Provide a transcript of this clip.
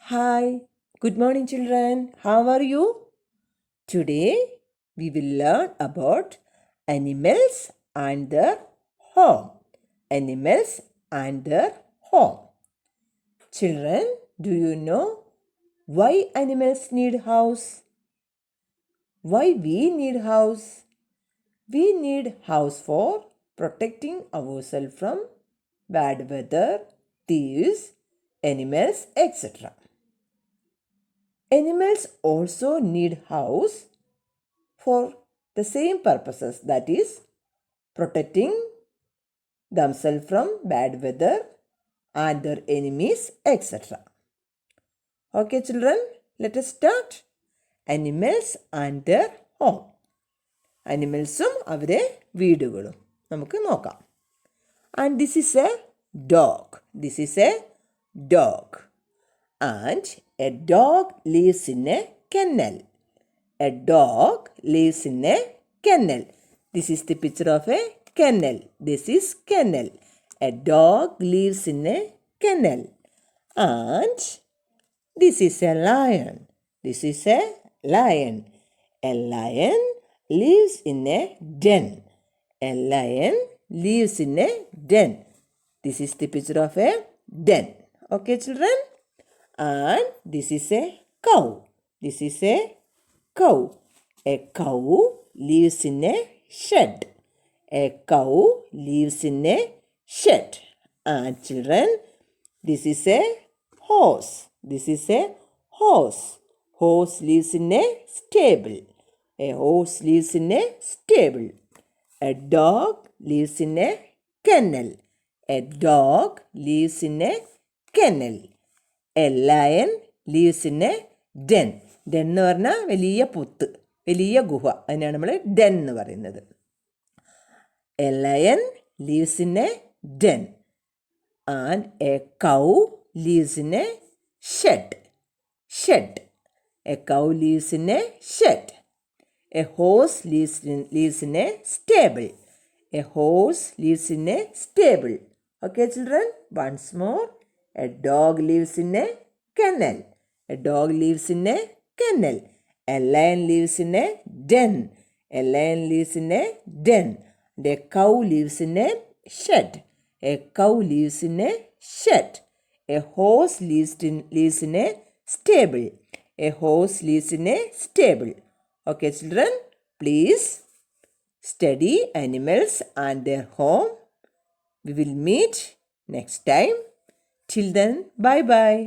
Hi, good morning, children. How are you? Today we will learn about animals and their home. Animals and their home. Children, do you know why animals need house? Why we need house? We need house for protecting ourselves from bad weather, thieves, animals, etc. Animals also need house for the same purposes, that is protecting themselves from bad weather and their enemies, etc. Okay, children, let us start. Animals and their home. Animalsum അവരെ വീടുകളും നമുക്ക് നോക്കാം. And this is a dog. This is a dog. And a dog lives in a kennel. A dog lives in a kennel. This is the picture of a kennel. This is kennel. A dog lives in a kennel. And this is a lion. This is a lion. A lion lives in a den. A lion lives in a den. This is the picture of a den. Okay, children? And this is a cow. This is a cow. A cow lives in a shed. A cow lives in a shed. And children, this is a horse. This is a horse. Horse lives in a stable. A horse lives in a stable. A dog lives in a kennel. A dog lives in a kennel. A lion lives in a den. Den എന്ന് പറഞ്ഞാൽ വലിയ പൊത്ത്, വലിയ ഗുഹ. അതിനാണ് നമ്മൾ den എന്ന് പറയുന്നത്. A lion lives in a den. And a cow lives in a shed. Shed. A cow lives in a shed. A horse lives in a stable. A horse lives in a stable. Okay, children? Once more. A dog lives in a kennel. A dog lives in a kennel. A lion lives in a den. A lion lives in a den. And a cow lives in a shed. A cow lives in a shed. A horse lives in a stable. A horse lives in a stable. Okay, children, please study animals and their home. We will meet next time. Till then, bye-bye.